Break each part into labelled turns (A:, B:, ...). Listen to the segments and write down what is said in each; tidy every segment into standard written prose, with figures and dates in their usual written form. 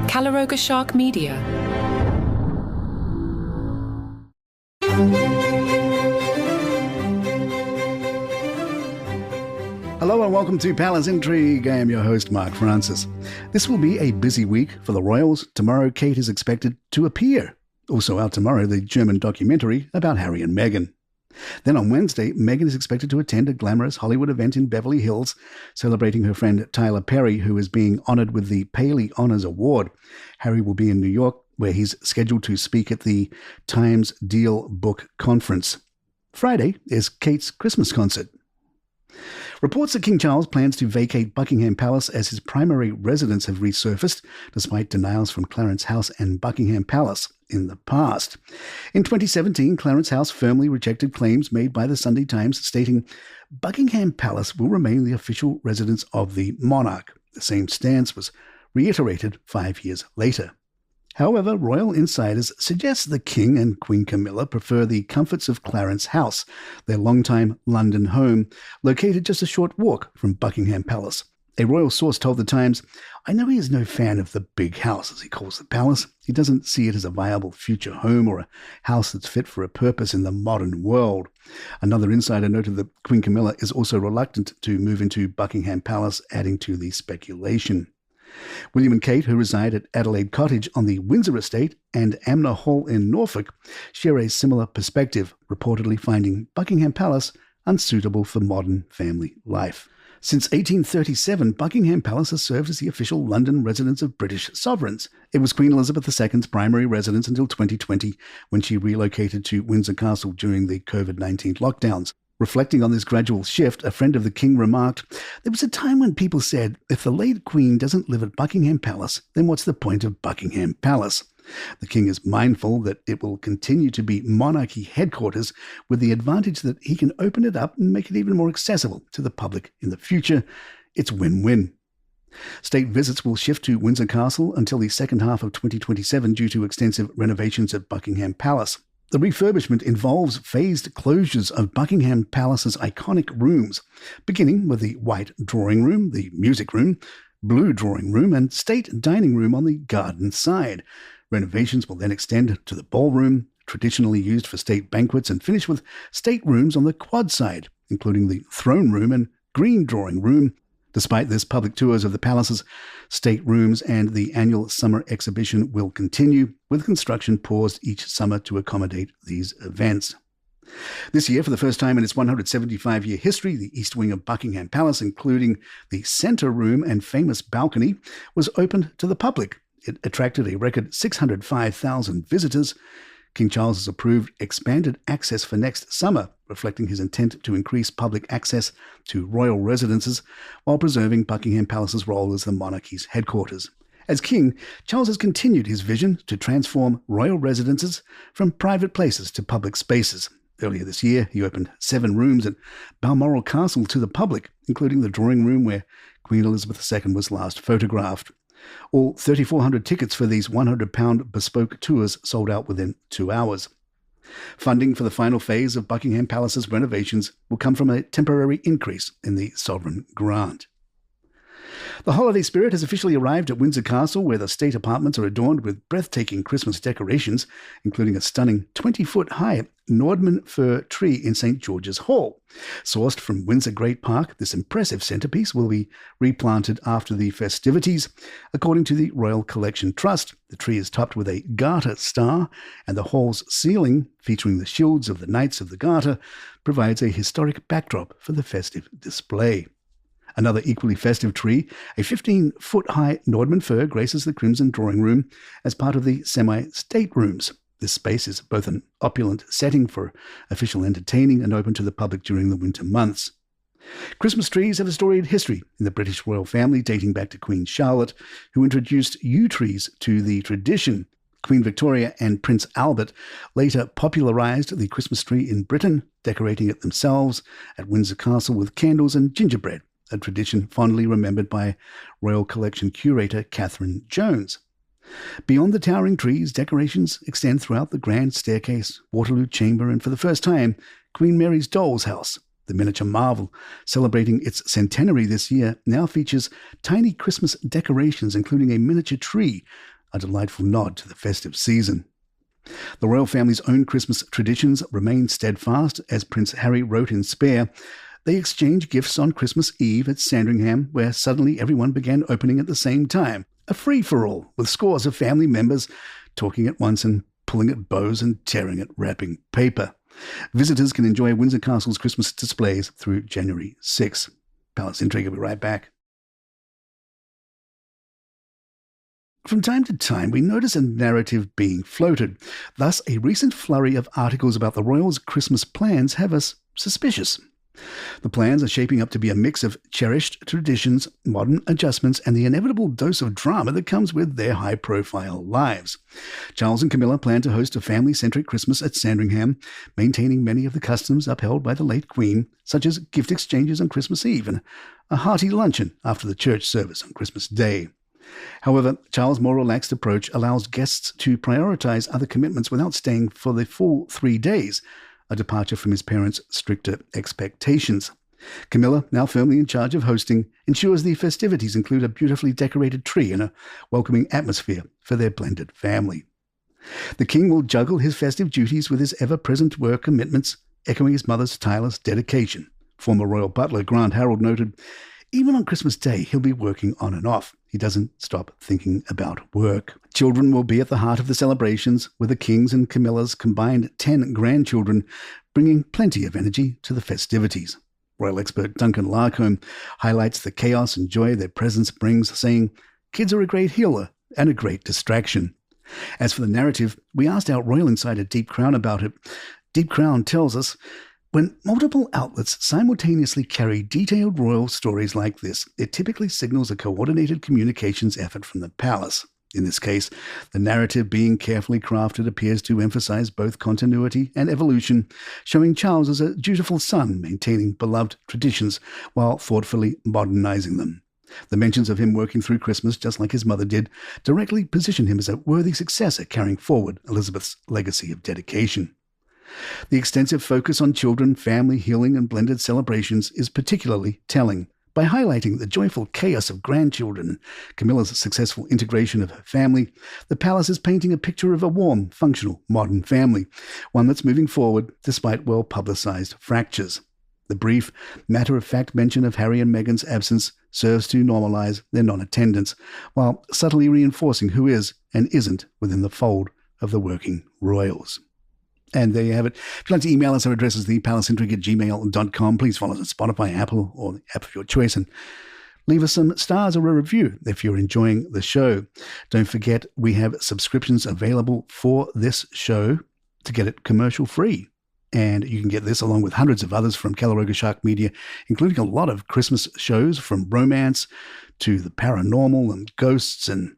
A: Calaroga Shark Media.
B: Hello and welcome to Palace Intrigue. I am your host, Mark Francis. This will be a busy week for the royals. Tomorrow, Kate is expected to appear. Also out tomorrow, the German documentary about Harry and Meghan. Then on Wednesday, Meghan is expected to attend a glamorous Hollywood event in Beverly Hills, celebrating her friend Tyler Perry, who is being honoured with the Paley Honors Award. Harry will be in New York, where he's scheduled to speak at the Times DealBook Conference. Friday is Kate's Christmas concert. Reports that King Charles plans to vacate Buckingham Palace as his primary residence have resurfaced, despite denials from Clarence House and Buckingham Palace in the past. In 2017, Clarence House firmly rejected claims made by the Sunday Times, stating Buckingham Palace will remain the official residence of the monarch. The same stance was reiterated 5 years later. However, royal insiders suggest the King and Queen Camilla prefer the comforts of Clarence House, their longtime London home, located just a short walk from Buckingham Palace. A royal source told The Times, "I know he is no fan of the big house, as he calls the palace. He doesn't see it as a viable future home or a house that's fit for a purpose in the modern world." Another insider noted that Queen Camilla is also reluctant to move into Buckingham Palace, adding to the speculation. William and Kate, who reside at Adelaide Cottage on the Windsor Estate and Amner Hall in Norfolk, share a similar perspective, reportedly finding Buckingham Palace unsuitable for modern family life. Since 1837, Buckingham Palace has served as the official London residence of British sovereigns. It was Queen Elizabeth II's primary residence until 2020, when she relocated to Windsor Castle during the COVID-19 lockdowns. Reflecting on this gradual shift, a friend of the King remarked, "There was a time when people said, if the late Queen doesn't live at Buckingham Palace, then what's the point of Buckingham Palace?" The King is mindful that it will continue to be monarchy headquarters, with the advantage that he can open it up and make it even more accessible to the public in the future. It's win-win. State visits will shift to Windsor Castle until the second half of 2027 due to extensive renovations at Buckingham Palace. The refurbishment involves phased closures of Buckingham Palace's iconic rooms, beginning with the white drawing room, the music room, blue drawing room, and state dining room on the garden side. Renovations will then extend to the ballroom, traditionally used for state banquets, and finish with state rooms on the quad side, including the throne room and green drawing room. Despite this, public tours of the palace's state rooms and the annual summer exhibition will continue, with construction paused each summer to accommodate these events. This year, for the first time in its 175-year history, the east wing of Buckingham Palace, including the centre room and famous balcony, was opened to the public. It attracted a record 605,000 visitors. King Charles has approved expanded access for next summer, reflecting his intent to increase public access to royal residences while preserving Buckingham Palace's role as the monarchy's headquarters. As king, Charles has continued his vision to transform royal residences from private places to public spaces. Earlier this year, he opened 7 rooms at Balmoral Castle to the public, including the drawing room where Queen Elizabeth II was last photographed. All 3,400 tickets for these £100 bespoke tours sold out within 2 hours. Funding for the final phase of Buckingham Palace's renovations will come from a temporary increase in the sovereign grant. The holiday spirit has officially arrived at Windsor Castle, where the state apartments are adorned with breathtaking Christmas decorations, including a stunning 20-foot-high Nordman fir tree in St. George's Hall. Sourced from Windsor Great Park, this impressive centrepiece will be replanted after the festivities. According to the Royal Collection Trust, the tree is topped with a Garter star, and the hall's ceiling, featuring the shields of the Knights of the Garter, provides a historic backdrop for the festive display. Another equally festive tree, a 15-foot-high Nordman fir, graces the Crimson Drawing Room as part of the semi-state rooms. This space is both an opulent setting for official entertaining and open to the public during the winter months. Christmas trees have a storied history in the British royal family, dating back to Queen Charlotte, who introduced yew trees to the tradition. Queen Victoria and Prince Albert later popularised the Christmas tree in Britain, decorating it themselves at Windsor Castle with candles and gingerbread, a tradition fondly remembered by Royal Collection curator Catherine Jones. Beyond the towering trees, decorations extend throughout the grand staircase, Waterloo Chamber, and for the first time, Queen Mary's Doll's House. The miniature marvel, celebrating its centenary this year, now features tiny Christmas decorations, including a miniature tree a delightful nod to the festive season. The royal family's own Christmas traditions remain steadfast. As Prince Harry wrote in Spare, they exchange gifts on Christmas Eve at Sandringham, where suddenly everyone began opening at the same time. A free-for-all, with scores of family members talking at once and pulling at bows and tearing at wrapping paper. Visitors can enjoy Windsor Castle's Christmas displays through January 6. Palace Intrigue will be right back. From time to time, we notice a narrative being floated. Thus, a recent flurry of articles about the royals' Christmas plans have us suspicious. The plans are shaping up to be a mix of cherished traditions, modern adjustments, and the inevitable dose of drama that comes with their high-profile lives. Charles and Camilla plan to host a family-centric Christmas at Sandringham, maintaining many of the customs upheld by the late Queen, such as gift exchanges on Christmas Eve and a hearty luncheon after the church service on Christmas Day. However, Charles' more relaxed approach allows guests to prioritize other commitments without staying for the full 3 days, a departure from his parents' stricter expectations. Camilla, now firmly in charge of hosting, ensures the festivities include a beautifully decorated tree and a welcoming atmosphere for their blended family. The king will juggle his festive duties with his ever-present work commitments, echoing his mother's tireless dedication. Former royal butler Grant Harold noted, "Even on Christmas Day, he'll be working on and off. He doesn't stop thinking about work." Children will be at the heart of the celebrations, with the King's and Camilla's combined 10 grandchildren, bringing plenty of energy to the festivities. Royal expert Duncan Larcombe highlights the chaos and joy their presence brings, saying, "Kids are a great healer and a great distraction." As for the narrative, we asked our royal insider Deep Crown about it. Deep Crown tells us, when multiple outlets simultaneously carry detailed royal stories like this, it typically signals a coordinated communications effort from the palace. In this case, the narrative being carefully crafted appears to emphasize both continuity and evolution, showing Charles as a dutiful son maintaining beloved traditions while thoughtfully modernizing them. The mentions of him working through Christmas, just like his mother did, directly position him as a worthy successor carrying forward Elizabeth's legacy of dedication. The extensive focus on children, family, healing, and blended celebrations is particularly telling. By highlighting the joyful chaos of grandchildren and Camilla's successful integration of her family, the palace is painting a picture of a warm, functional, modern family, one that's moving forward despite well-publicized fractures. The brief, matter-of-fact mention of Harry and Meghan's absence serves to normalize their non-attendance, while subtly reinforcing who is and isn't within the fold of the working royals. And there you have it. If you'd like to email us, our address is thepalaceintrigue@gmail.com. Please follow us on Spotify, Apple, or the app of your choice, and leave us some stars or a review if you're enjoying the show. Don't forget, we have subscriptions available for this show to get it commercial-free. And you can get this along with hundreds of others from Calaroga Shark Media, including a lot of Christmas shows from romance to the paranormal and ghosts and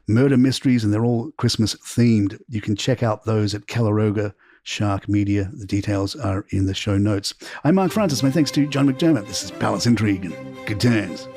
B: murder mysteries, and they're all Christmas-themed. You can check out those at Calaroga Shark Media. The details are in the show notes. I'm Mark Francis. My thanks to John McDermott. This is Palace Intrigue, and good turns.